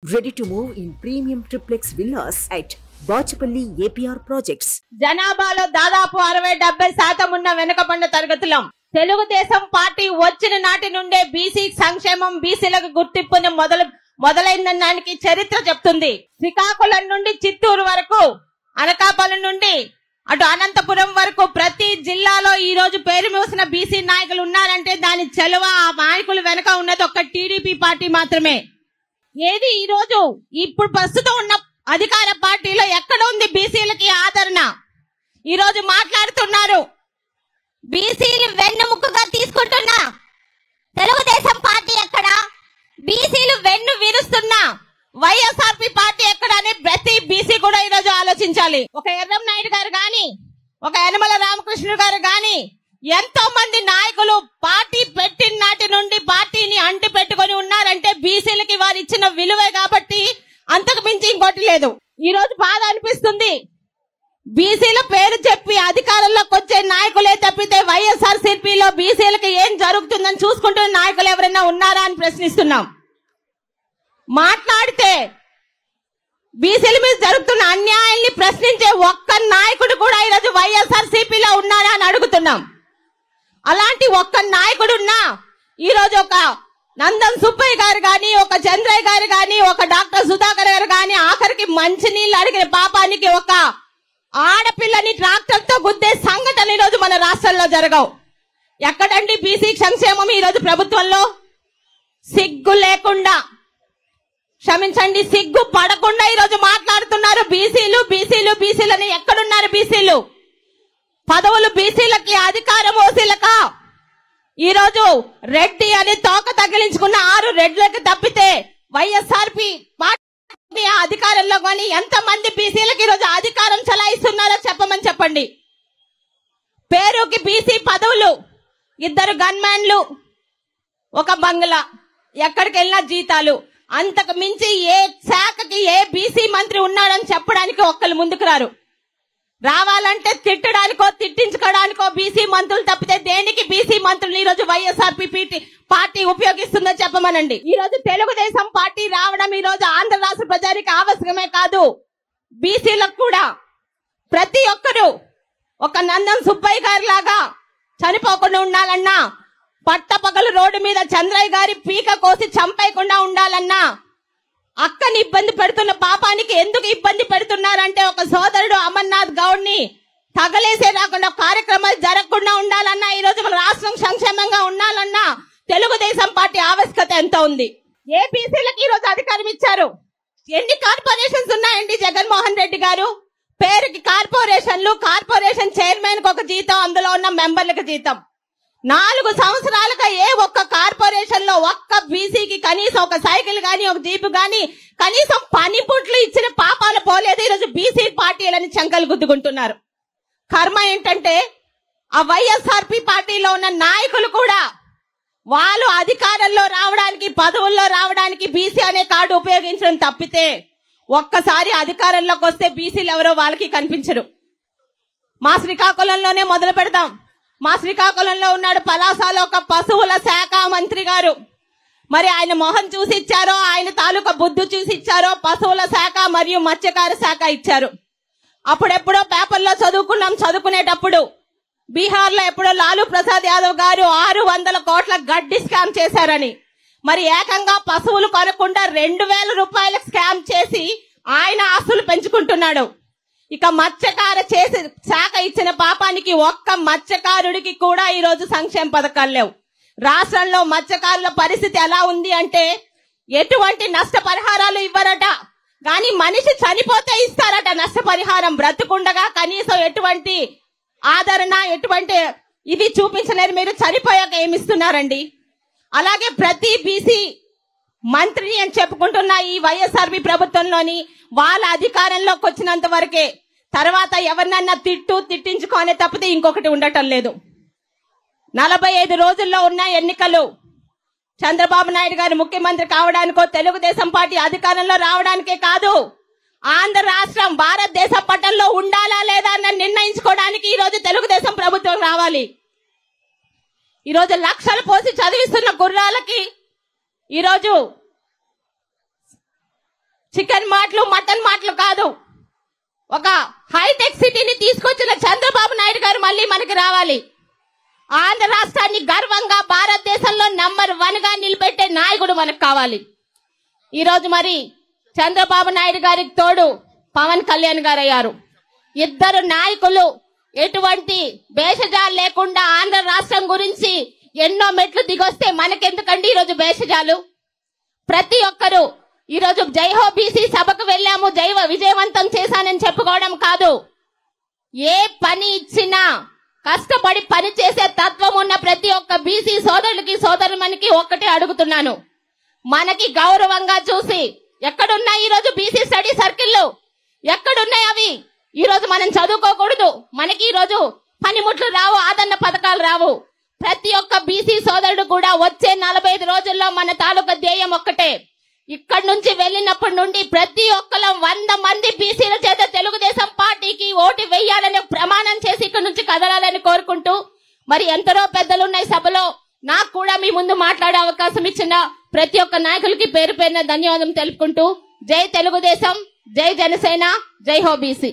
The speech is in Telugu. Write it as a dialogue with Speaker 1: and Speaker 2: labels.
Speaker 1: Ready to move in premium triplex villas at Bachapalli APR projects.
Speaker 2: జనాభాలో దాదాపు 60-70% ఉన్న వెనుకబడిన తరగతులం. తెలుగుదేశం పార్టీ వచ్చిన నాటి నుండే బీసీ సంక్షేమం, బీసీలకు గుర్తింపుని మొదలైందనడానికి చరిత్ర చెప్తుంది. శ్రీకాకుళం నుండి చిత్తూరు వరకు, అనకాపల్లి నుండి అటు అనంతపురం వరకు ప్రతి జిల్లాలో ఈ రోజు పేరు మోసిన బీసీ నాయకులు ఉన్నారంటే దాని చెలవ ఆ నాయకులు వెనక ఉన్నది ఒక టీడీపీ పార్టీ మాత్రమే. ఏది ఈ రోజు ఇప్పుడు ప్రస్తుతం ఉన్న అధికార పార్టీలో ఎక్కడ ఉంది బీసీలకి ఆదరణ? ఈ రోజు మాట్లాడుతున్నారు బీసీలు వెన్నుముక్కగా తీసుకుంటున్న తెలుగుదేశం పార్టీ ఎక్కడ, బీసీలు వెన్ను విరుస్తున్నా వైఎస్ఆర్పీ పార్టీ ఎక్కడ అని ప్రతి బీసీ కూడా ఈ రోజు ఆలోచించాలి. ఒక ఎర్రం నాయుడు గారు గాని, ఒక యనమల రామకృష్ణ గారు గాని, ఎంతో మంది నాయకులు పార్టీ పెట్టిన నాటి నుండి పార్టీని అంటి పెట్టుకుని ఉన్నారంటే బీసీలకి వారు ఇచ్చిన విలువే కాబట్టి, అంతకు మించి ఇంకోటి లేదు. ఈ రోజు బాధ అనిపిస్తుంది. బీసీల పేరు చెప్పి అధికారంలోకి వచ్చే నాయకులే తప్పితే వైఎస్ఆర్ సిపిలో బీసీలకు ఏం జరుగుతుందని చూసుకుంటున్న నాయకులు ఎవరైనా ఉన్నారా అని ప్రశ్నిస్తున్నాం. మాట్లాడితే బీసీల మీద జరుగుతున్న అన్యాయాన్ని ప్రశ్నించే ఒక్క నాయకుడు కూడా ఈరోజు వైఎస్ఆర్ సిపిలో ఉన్నారా అని అడుగుతున్నాం. అలాంటి ఒక్క నాయకుడున్నా ఈ రోజు ఒక నందం సుబ్బయ్య గారు గాని, ఒక చంద్రయ్య గారు గాని, ఒక డాక్టర్ సుధాకర్ గారు గాని, ఆఖరికి మంచినీళ్ళు అడిగిన పాపానికి ఒక ఆడపిల్లని ట్రాక్టర్ తో గుద్దే సంఘటన ఈ రోజు మన రాష్ట్రంలో జరగవు. ఎక్కడండి బీసీ సంక్షేమం ఈ రోజు ప్రభుత్వంలో? సిగ్గు లేకుండా, క్షమించండి, సిగ్గు పడకుండా ఈ రోజు మాట్లాడుతున్నారు బీసీలు బీసీలు బీసీలని. ఎక్కడున్నారు బీసీలు? పదవులు బీసీలకి, అధికారం ఓసీలకా? ఈ రోజు రెడ్డి అని తోక తగిలించుకున్న 6 రెడ్లకు తప్పితే వైఎస్ఆర్పీ పార్టీ అధికారంలో కానీ ఎంతమంది బీసీలకు ఈ రోజు అధికారం చలాయిస్తున్నారో చెప్పమని చెప్పండి. పేరుకి బీసీ పదవులు, 2 గన్మ్యాన్లు, ఒక బంగ్లా, ఎక్కడికి వెళ్ళినా జీతాలు. అంతకు మించి ఏ శాఖకి ఏ బీసీ మంత్రి ఉన్నాడని చెప్పడానికి ఒక్కరు ముందుకు రారు. రావాలంటే తిట్టడానికో తిట్టించుకోవడానికో బీసీ మంత్రులు తప్పితే దేనికి బీసీ మంత్రులు ఈ రోజు వైఎస్ఆర్పీ పార్టీ ఉపయోగిస్తుందో చెప్పమనండి. ఈ రోజు తెలుగుదేశం పార్టీ రావడం ఈ రోజు ఆంధ్ర రాష్ట్ర ప్రజానికి ఆవశ్యకమే కాదు, బీసీలకు కూడా. ప్రతి ఒక్కరూ ఒక నందం సుబ్బయ్య గారి లాగా చనిపోకుండా ఉండాలన్నా, పట్టపగలు రోడ్డు మీద చంద్రయ్య గారి పీక కోసి చంపేయకుండా ఉండాలన్నా, అక్కని ఇబ్బంది పెడుతున్న పాపానికి ఎందుకు ఇబ్బంది పెడుతున్నారంటే ఒక సోదరుడు అమర్నాథ్ గౌడ్ ని తగలేసే రాకుండా కార్యక్రమాలు జరగకుండా ఉండాలన్నా, ఈ రోజు మన రాష్ట్రం సంక్షేమంగా ఉండాలన్నా తెలుగుదేశం పార్టీ ఆవశ్యకత ఎంత ఉంది? ఏ బీసీలకు ఈ రోజు అధికారం ఇచ్చారు? ఎన్ని కార్పొరేషన్స్ ఉన్నాయండి జగన్మోహన్ రెడ్డి గారు? పేరుకి కార్పొరేషన్లు, కార్పొరేషన్ చైర్మన్ కు ఒక జీతం, అందులో ఉన్న మెంబర్లకు జీతం. 4 సంవత్సరాలుగా ఏ ఒక్క కార్పొరేషన్ లో ఒక్క బీసీకి కనీసం ఒక సైకిల్ గాని, ఒక జీపు గాని, కనీసం పనిపుట్లు ఇచ్చిన పాపాలు పోలేదు. ఈరోజు బీసీ పార్టీలని చంకలు గుద్దుకుంటున్నారు. కర్మ ఏంటంటే ఆ వైఎస్ఆర్పీ పార్టీలో ఉన్న నాయకులు కూడా వాళ్ళు అధికారంలో రావడానికి, పదవుల్లో రావడానికి బీసీ అనే కార్డు ఉపయోగించడం తప్పితే ఒక్కసారి అధికారంలోకి వస్తే బీసీలు ఎవరో వాళ్ళకి కనిపించరు. మా శ్రీకాకుళంలోనే మొదలు పెడదాం. మా శ్రీకాకుళంలో ఉన్నాడు పలాసలో ఒక పశువుల శాఖ మంత్రి గారు. మరి ఆయన మొహం చూసి ఇచ్చారో, ఆయన తాలూకా బుద్ధి చూసి ఇచ్చారో పశువుల శాఖ మరియు మత్స్యకార శాఖ ఇచ్చారు. అప్పుడెప్పుడో పేపర్లో చదువుకున్నాం, చదువుకునేటప్పుడు బీహార్ లో ఎప్పుడో లాలూ ప్రసాద్ యాదవ్ గారు 600 కోట్ల గడ్డి స్కామ్ చేశారని. మరి ఏకంగా పశువులు కొనకుండా 2000 రూపాయల స్కామ్ చేసి ఆయన ఆస్తులు పెంచుకుంటున్నాడు. ఇక మత్స్యకార చేసి శాఖ ఇచ్చిన పాపానికి ఒక్క మత్స్యకారుడికి కూడా ఈ రోజు సంక్షేమ పథకాలు లేవు. రాష్ట్రంలో మత్స్యకారుల పరిస్థితి ఎలా ఉంది అంటే ఎటువంటి నష్టపరిహారాలు ఇవ్వరట, కానీ మనిషి చనిపోతే ఇస్తారట నష్టపరిహారం. బ్రతుకుండగా కనీసం ఎటువంటి ఆదరణ, ఎటువంటి ఇది చూపించలేరు. మీరు చనిపోయాక ఏమిస్తున్నారండి? అలాగే ప్రతి బీసీ మంత్రిని అని చెప్పుకుంటున్న ఈ వైఎస్ఆర్పీ ప్రభుత్వంలోని వాళ్ళ అధికారంలోకి వచ్చినంత వరకే, తర్వాత ఎవరినన్నా తిట్టించుకోనే తప్పితే ఇంకొకటి ఉండటం లేదు. 45 రోజుల్లో ఉన్న ఎన్నికలు చంద్రబాబు నాయుడు గారు ముఖ్యమంత్రి కావడానికో, తెలుగుదేశం పార్టీ అధికారంలో రావడానికే కాదు, ఆంధ్ర రాష్ట్రం భారతదేశ పట్టణంలో ఉండాలా లేదా అని నిర్ణయించుకోవడానికి ఈ రోజు తెలుగుదేశం ప్రభుత్వం రావాలి. ఈ రోజు లక్షలు పోసి చదివిస్తున్న గుర్రాలకి ఈ రోజు చికెన్ మాటలు మటన్ మాటలు కాదు. ఒక హైటెక్ సిటీని తీసుకొచ్చిన చంద్రబాబు నాయుడు గారు మళ్ళీ మనకి రావాలి. ఆంధ్ర రాష్ట్రాన్ని గర్వంగా భారతదేశంలో నంబర్ 1 గా నిలబెట్టే నాయకుడు మనకు కావాలి. ఈ రోజు మరి చంద్రబాబు నాయుడు గారికి తోడు పవన్ కళ్యాణ్ గారు అయ్యారు. ఇద్దరు నాయకులు ఎటువంటి భేషజాలు లేకుండా ఆంధ్ర రాష్ట్రం గురించి ఎన్నో మెట్లు దిగొస్తే మనకెందుకండి ఈరోజు భేషజాలు? ప్రతి ఒక్కరు ఈరోజు జైహో బీసీ సభకు వెళ్ళాము, విజయవంతం చేశానని చెప్పుకోవడం కాదు. ఏ పని ఇచ్చినా కష్టపడి పని చేసే తత్వం ఉన్న ప్రతి ఒక్క బీసీ సోదరులకి సోదరుమనికి ఒక్కటే అడుగుతున్నాను, మనకి గౌరవంగా చూసి ఎక్కడున్నాయి ఈరోజు బీసీ స్టడీ సర్కిళ్ళు? ఎక్కడున్నాయి అవి? ఈరోజు మనం చదువుకోకూడదు, మనకి ఈరోజు పనిముట్లు రావు, ఆదరణ పథకాలు రావు. ప్రతి ఒక్క బీసీ సోదరుడు కూడా వచ్చే 45 రోజుల్లో మన తాలూకా ధ్యేయం ఒక్కటే, ఇక్కడి నుంచి వెళ్ళినప్పటి నుండి ప్రతి ఒక్కరు 100 మంది బీసీల చేత తెలుగుదేశం పార్టీకి ఓటు వేయాలని ప్రమాణం చేసి ఇక్కడ నుంచి కదలాలని కోరుకుంటూ, మరి ఎంతరో పెద్దలున్నాయి సభలో, నాకు కూడా మీ ముందు మాట్లాడే అవకాశం ఇచ్చిన ప్రతి ఒక్క నాయకులకి పేరు పేరున ధన్యవాదం తెలుపుకుంటూ, జై తెలుగుదేశం, జై జనసేన, జై హో బీసీ.